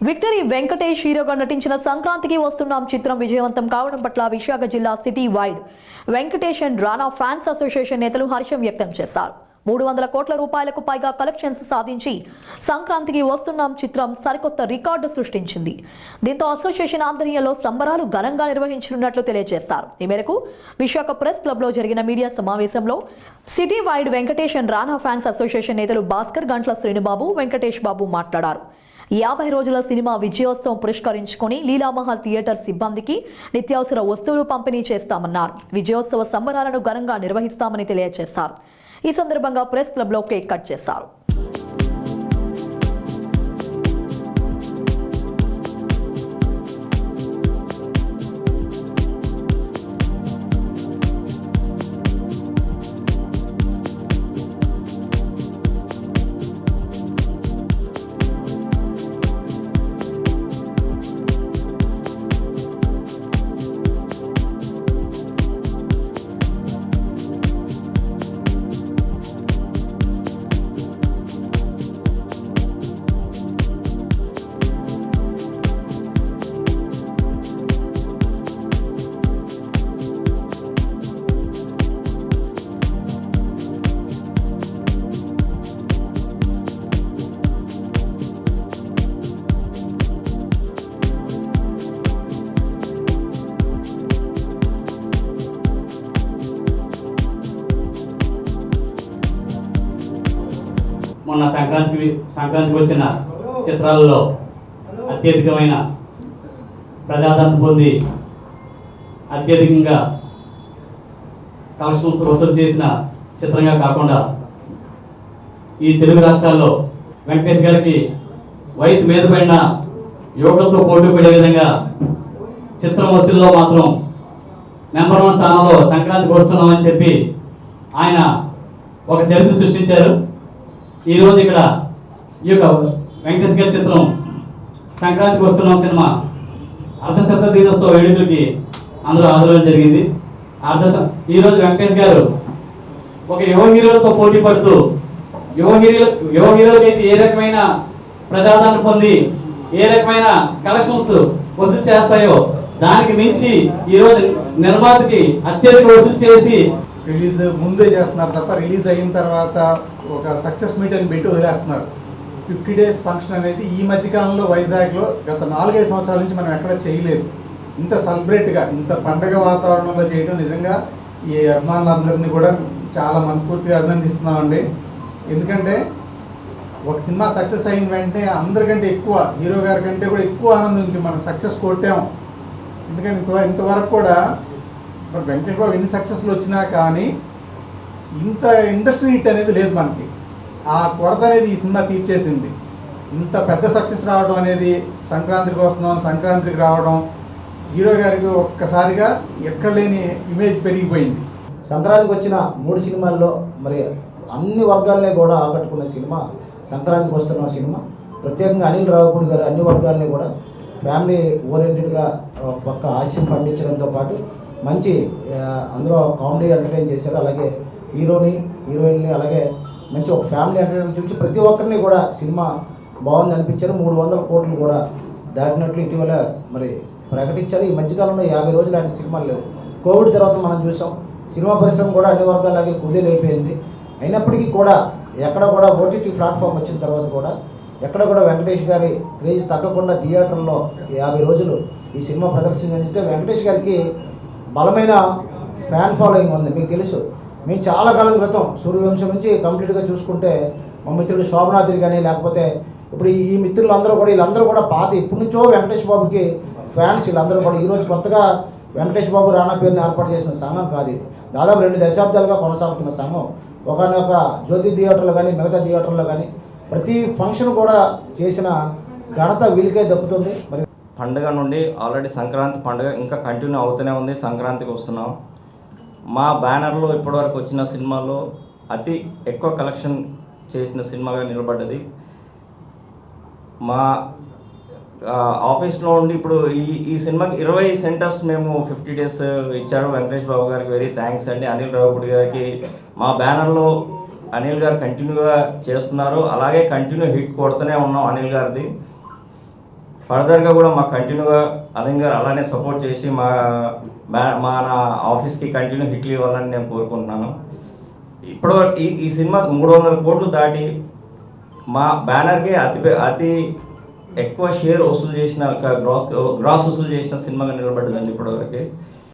Victory Venkatesh హీరోగా నటించిన సంక్రాంతికి వస్తున్నాం చిత్రం విజయవంతం కావడం పట్ల విశాఖ జిల్లా city wide Venkatesh and Rana fans association నేతలు హర్షం వ్యక్తం చేశారు. 300 కోట్ల రూపాయలకు పైగా కలెక్షన్స్ సాధించి సంక్రాంతికి వస్తున్నాం చిత్రం సరికొత్త రికార్డు సృష్టించింది. దీంతో అసోసియేషన్ ఆధ్వర్యంలో సంబరాలు ఘనంగా నిర్వహించనున్నట్లు తెలియజేశారు. ఈ మేరకు విశాఖ ప్రెస్ క్లబ్లో జరిగిన మీడియా సమావేశంలో city wide Venkatesh and Rana fans association నేతలు భాస్కర్, గంట్ల శ్రీనుబాబు, వెంకటేష్ బాబు మాట్లాడారు. 50 రోజుల సినిమా విజయోత్సవం పురస్కరించుకొని లీలామహల్ థియేటర్ సిబ్బందికి నిత్యావసర వస్తువులు పంపిణీ చేస్తామన్నారు. విజయోత్సవ సంబరాలను ఘనంగా నిర్వహిస్తామని తెలియజేశారు. ఈ సందర్భంగా ప్రెస్ క్లబ్లో కేక్ కట్ చేశారు. మొన్న సంక్రాంతికి వచ్చిన చిత్రాలలో అత్యధికమైన ప్రజాదరణ పొంది అత్యధికంగా కలెక్షన్స్ వసూలు చేసిన చిత్రంగా కాకుండా ఈ తెలుగు రాష్ట్రాల్లో వెంకటేష్ గారికి వయసు మీద పడిన యువకులతో పోటీ పడే విధంగా చిత్రం వసూల్లో మాత్రం నెంబర్ 1 స్థానంలో సంక్రాంతికి వస్తున్నామని చెప్పి ఆయన ఒక చరిత్ర సృష్టించారు. ఈరోజు ఇక్కడ ఈ యొక్క వెంకటేష్ గారి చిత్రం సంక్రాంతికి వస్తున్నాం సినిమా అర్ధశత దినోత్సవ వేడుకలకి అందరూ హాజరవడం జరిగింది. ఈరోజు వెంకటేష్ గారు ఒక యువ హీరోలతో పోటీ పడుతూ యువ హీరోలకి ఏ రకమైన ప్రజాదరణ పొంది ఏ రకమైన కలెక్షన్స్ వసూలు చేస్తాయో దానికి మించి ఈరోజు నిర్మాతకి అత్యధిక వసూలు చేసి రిలీజ్ ముందే చేస్తున్నారు తప్ప రిలీజ్ అయిన తర్వాత ఒక సక్సెస్ మీట్ అని పెట్టి వదిలేస్తున్నారు. 50 డేస్ ఫంక్షన్ అనేది ఈ మధ్యకాలంలో వైజాగ్లో గత 4-5 సంవత్సరాల నుంచి మనం ఎక్కడ చేయలేదు. ఇంత సెలబ్రేట్గా ఇంత పండగ వాతావరణంలో చేయడం నిజంగా ఈ అభిమానులందరినీ కూడా చాలా మనస్ఫూర్తిగా అభినందిస్తున్నామండి. ఎందుకంటే ఒక సినిమా సక్సెస్ అయిన వెంటనే అందరికంటే ఎక్కువ హీరో గారి కంటే కూడా ఎక్కువ ఆనందం మనం సక్సెస్ కొట్టాము. ఎందుకంటే ఇంతవరకు కూడా వెంకటేష్ బాబు ఎన్ని సక్సెస్లు వచ్చినా కానీ ఇంత ఇండస్ట్రీ హిట్ అనేది లేదు మనకి. ఆ కొరత అనేది ఈ సినిమా తీర్చేసింది. ఇంత పెద్ద సక్సెస్ రావడం అనేది సంక్రాంతికి వస్తున్నాం, సంక్రాంతికి రావడం హీరో గారికి ఒక్కసారిగా ఎక్కడ లేని ఇమేజ్ పెరిగిపోయింది. సంక్రాంతికి వచ్చిన 3 సినిమాల్లో మరి అన్ని వర్గాలనే కూడా ఆకట్టుకున్న సినిమా సంక్రాంతికి వస్తున్న సినిమా. ప్రత్యేకంగా అనిల్ రావిపూడి గారు అన్ని వర్గాలని కూడా ఫ్యామిలీ ఓరియంటెడ్గా పక్క హాస్యం పండించడంతో పాటు మంచి అందులో కామెడీ ఎంటర్టైన్ చేశారు. అలాగే హీరోని హీరోయిన్ని అలాగే మంచి ఒక ఫ్యామిలీ ఎంటర్టైన్ చూసి ప్రతి ఒక్కరిని కూడా సినిమా బాగుంది అనిపించారు. 300 కోట్లు కూడా దాటినట్లు ఇటీవల మరి ప్రకటించారు. ఈ మధ్యకాలంలో 50 రోజులు లాంటి సినిమాలు లేవు. కోవిడ్ తర్వాత మనం చూసాం సినిమా పరిశ్రమ కూడా అన్ని వర్గాలలాగే కుదేలైపోయింది. అయినప్పటికీ కూడా ఎక్కడ కూడా ఓటీటీ ప్లాట్ఫామ్ వచ్చిన తర్వాత కూడా ఎక్కడ కూడా వెంకటేష్ గారి క్రేజ్ తగ్గకుండా థియేటర్లో 50 రోజులు ఈ సినిమా ప్రదర్శించాలంటే వెంకటేష్ గారికి బలమైన ఫ్యాన్ ఫాలోయింగ్ ఉంది. మీకు తెలుసు, మేము చాలా కాలం క్రితం సూర్యవంశం నుంచి కంప్లీట్గా చూసుకుంటే మా మిత్రుడు శోభనాథుడి కానీ లేకపోతే ఇప్పుడు ఈ మిత్రులందరూ కూడా వీళ్ళందరూ కూడా పాత ఇప్పటి నుంచో వెంకటేష్ బాబుకి ఫ్యాన్స్ వీళ్ళందరూ కూడా ఈరోజు కొత్తగా వెంకటేష్ బాబు రానా పేరుని ఏర్పాటు చేసిన సంఘం కాదు ఇది. దాదాపు 2 దశాబ్దాలుగా కొనసాగుతున్న సంఘం. ఒకనొక జ్యోతి థియేటర్లో కానీ మిగతా థియేటర్లో కానీ ప్రతి ఫంక్షన్ కూడా చేసిన ఘనత వీళ్ళకే దక్కుతుంది. మరి పండుగ నుండి ఆల్రెడీ సంక్రాంతి పండుగ ఇంకా కంటిన్యూ అవుతూనే ఉంది. సంక్రాంతికి వస్తున్నాం. మా బ్యానర్లో ఇప్పటివరకు వచ్చిన సినిమాల్లో అతి ఎక్కువ కలెక్షన్ చేసిన సినిమాగా నిలబడ్డది. మా ఆఫీస్లో ఉండి ఇప్పుడు ఈ సినిమాకి 20 సెంటర్స్ మేము 50 డేస్ ఇచ్చారు. వెంకటేష్ బాబు గారికి వెరీ థ్యాంక్స్ అండి. అనిల్ రావిపూడి గారికి మా బ్యానర్లో అనిల్ గారు కంటిన్యూగా చేస్తున్నారు. అలాగే కంటిన్యూ హిట్ కొడుతూనే ఉన్నాం అనిల్ గారిది. ఫర్దర్గా కూడా మాకు కంటిన్యూగా అరవింద్ గారు అలానే సపోర్ట్ చేసి నా ఆఫీస్కి కంటిన్యూ హిట్లు ఇవ్వాలని నేను కోరుకుంటున్నాను. ఇప్పటివరకు ఈ సినిమా 300 కోట్లు దాటి మా బ్యానర్కి అతి ఎక్కువ షేర్ వసూలు చేసిన గ్రాస్ వసూలు చేసిన సినిమాగా నిలబడ్డదండి ఇప్పటివరకు.